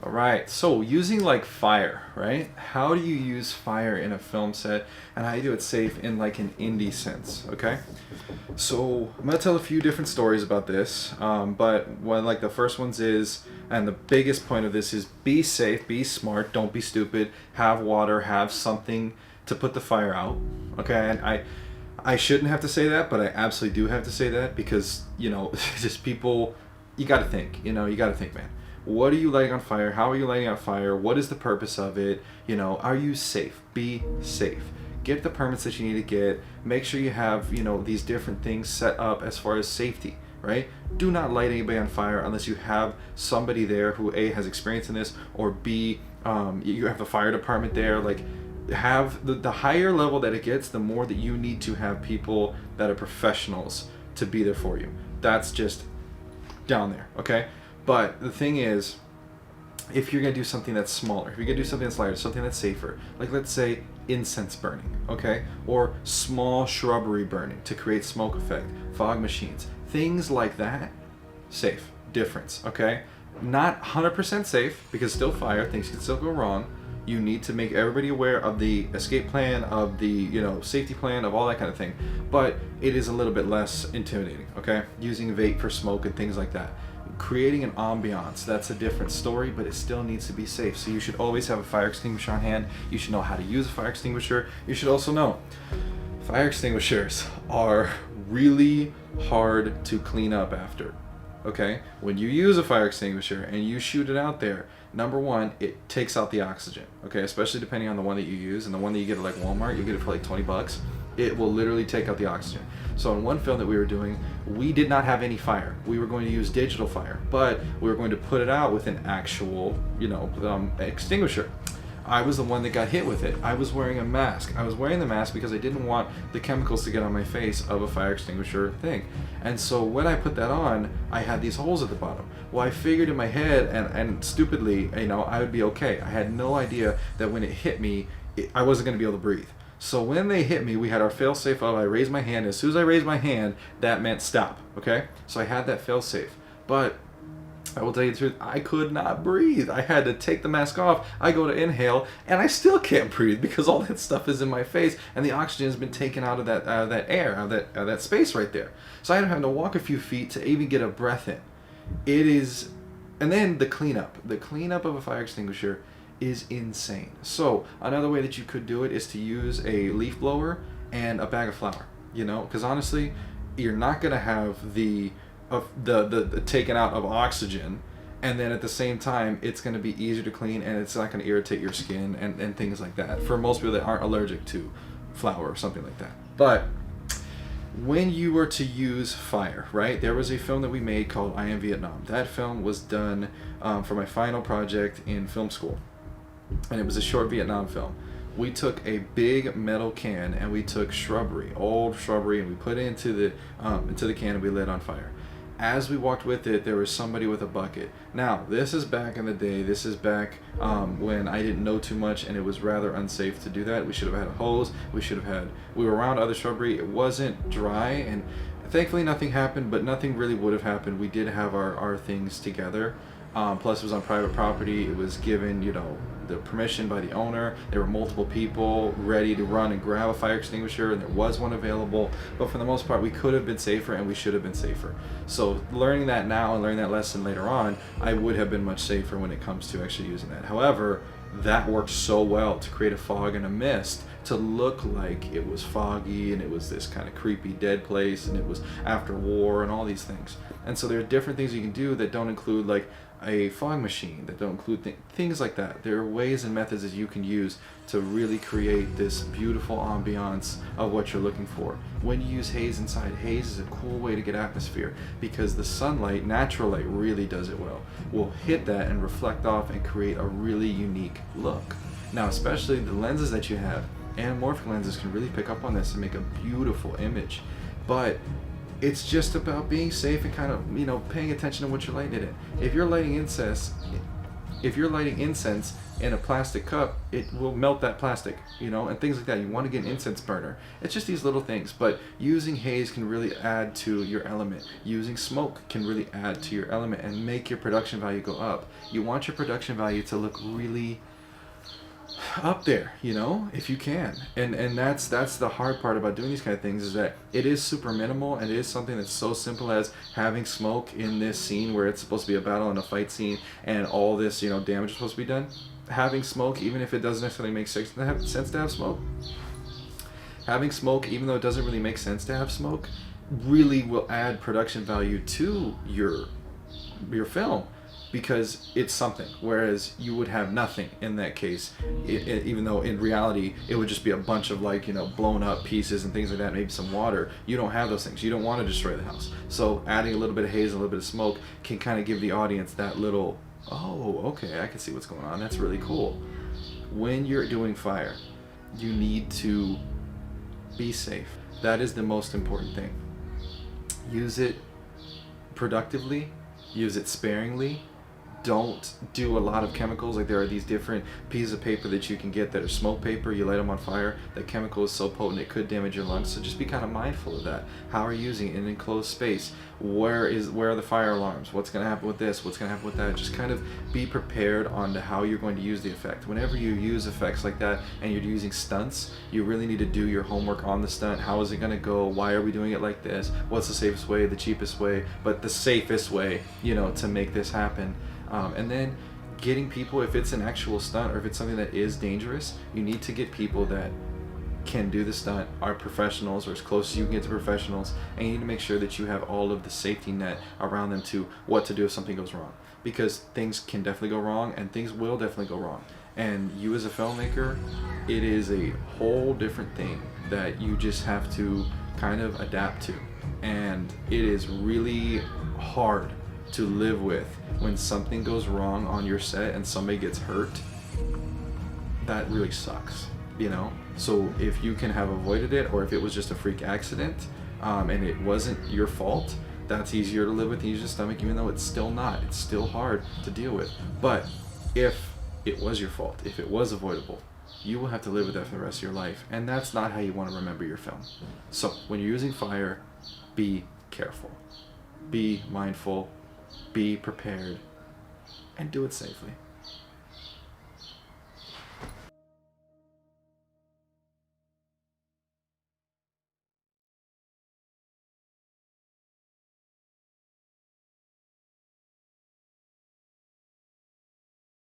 All right, so using like fire, right? How do you use fire in a film set, and how do you do it safe in like an indie sense? Okay, so I'm gonna tell a few different stories about this, but one like the first ones is, and the biggest point of this is be safe, be smart, don't be stupid. Have water, have something to put the fire out. Okay, and I shouldn't have to say that, but I absolutely do have to say that because just people, you got to think, you got to think, man. What are you lighting on fire? How are you lighting on fire? What is the purpose of it? Are you safe? Be safe. Get the permits that you need to get. Make sure you have, these different things set up as far as safety, right? Do not light anybody on fire unless you have somebody there who A, has experience in this, or B, you have the fire department there. Like, have the higher level that it gets, the more that you need to have people that are professionals to be there for you. That's just down there, okay? But the thing is, if you're gonna do something that's smaller, if you're gonna do something that's lighter, something that's safer, like let's say incense burning, okay? Or small shrubbery burning to create smoke effect, fog machines, things like that, safe, difference, okay? Not 100% safe, because still fire, things can still go wrong. You need to make everybody aware of the escape plan, of the safety plan, of all that kind of thing. But it is a little bit less intimidating, okay? Using vape for smoke and things like that. Creating an ambiance, that's a different story, but it still needs to be safe. So you should always have a fire extinguisher on hand. You should know how to use a fire extinguisher. You should also know fire extinguishers are really hard to clean up after. Okay, when you use a fire extinguisher and you shoot it out there, number one, it takes out the oxygen. Okay, especially depending on the one that you use, and the one that you get at like Walmart, you get it for like $20. It will literally take out the oxygen. So in one film that we were doing, we did not have any fire. We were going to use digital fire, but we were going to put it out with an actual, extinguisher. I was the one that got hit with it. I was wearing a mask. I was wearing the mask because I didn't want the chemicals to get on my face of a fire extinguisher thing. And so when I put that on, I had these holes at the bottom. Well, I figured in my head, and stupidly, I would be okay. I had no idea that when it hit me, I wasn't going to be able to breathe. So when they hit me, we had our fail-safe up. I raised my hand. As soon as I raised my hand, that meant stop, okay? So I had that fail-safe. But I will tell you the truth, I could not breathe. I had to take the mask off. I go to inhale, and I still can't breathe because all that stuff is in my face, and the oxygen has been taken out of that air, out of that space right there. So I had to walk a few feet to even get a breath in. It is, and then the cleanup. The cleanup of a fire extinguisher is insane. So another way that you could do it is to use a leaf blower and a bag of flour. Because honestly, you're not gonna have the taken out of oxygen, and then at the same time it's going to be easier to clean, and it's not going to irritate your skin and things like that for most people that aren't allergic to flour or something like that. But when you were to use fire, right, there was a film that we made called I Am Vietnam. That film was done for my final project in film school, and it was a short Vietnam film. We took a big metal can and we took old shrubbery, and we put it into the can, and we lit it on fire. As we walked with it, there was somebody with a bucket. Now, this is back in the day. This is back when I didn't know too much, and it was rather unsafe to do that. We should have had a hose. We were around other shrubbery. It wasn't dry, and thankfully nothing happened, but nothing really would have happened. We did have our things together. Plus, it was on private property. It was given, the permission by the owner. There were multiple people ready to run and grab a fire extinguisher, and there was one available. But for the most part, we could have been safer, and we should have been safer. So learning that now and learning that lesson later on, I would have been much safer when it comes to actually using that. However, that worked so well to create a fog and a mist to look like it was foggy, and it was this kind of creepy dead place, and it was after war and all these things. And so there are different things you can do that don't include like a fog machine, that don't include things like that. There are ways and methods that you can use to really create this beautiful ambiance of what you're looking for. When you use haze inside, haze is a cool way to get atmosphere because the sunlight, natural light, really does it well. Will hit that and reflect off and create a really unique look. Now, especially the lenses that you have, anamorphic lenses can really pick up on this and make a beautiful image. But it's just about being safe and kind of, paying attention to what you're lighting it in. If you're lighting incense, If you're lighting incense in a plastic cup, it will melt that plastic, and things like that. You want to get an incense burner. It's just these little things, but using haze can really add to your element. Using smoke can really add to your element and make your production value go up. You want your production value to look really up there, if you can. And that's the hard part about doing these kind of things, is that it is super minimal, and it is something that's so simple as having smoke in this scene where it's supposed to be a battle and a fight scene, and all this damage is supposed to be done. Having smoke, even if it doesn't necessarily make sense to have smoke, having smoke, even though it doesn't really make sense to have smoke, really will add production value to your film, because it's something, whereas you would have nothing in that case, even though in reality it would just be a bunch of blown up pieces and things like that, maybe some water. You don't have those things. You don't want to destroy the house. So adding a little bit of haze, a little bit of smoke can kind of give the audience that little, oh, okay, I can see what's going on. That's really cool. When you're doing fire, you need to be safe. That is the most important thing. Use it productively, use it sparingly. Don't do a lot of chemicals. Like, there are these different pieces of paper that you can get that are smoke paper. You light them on fire. That chemical is so potent it could damage your lungs. So just be kind of mindful of that. How are you using it in an enclosed space? Where are the fire alarms? What's going to happen with this? What's going to happen with that? Just kind of be prepared on to how you're going to use the effect. Whenever you use effects like that and you're using stunts, you really need to do your homework on the stunt. How is it going to go? Why are we doing it like this? What's the safest way, the cheapest way, but the safest way, to make this happen? And then getting people, if it's an actual stunt or if it's something that is dangerous, you need to get people that can do the stunt, are professionals, or as close as you can get to professionals, and you need to make sure that you have all of the safety net around them to what to do if something goes wrong, because things can definitely go wrong, and things will definitely go wrong. And you as a filmmaker, it is a whole different thing that you just have to kind of adapt to, and it is really hard to live with when something goes wrong on your set and somebody gets hurt. That really sucks, So if you can have avoided it, or if it was just a freak accident, and it wasn't your fault, that's easier to live with than using your stomach, even though it's still not. It's still hard to deal with. But if it was your fault, if it was avoidable, you will have to live with that for the rest of your life, and that's not how you want to remember your film. So when you're using fire, be careful, be mindful, be prepared, and do it safely.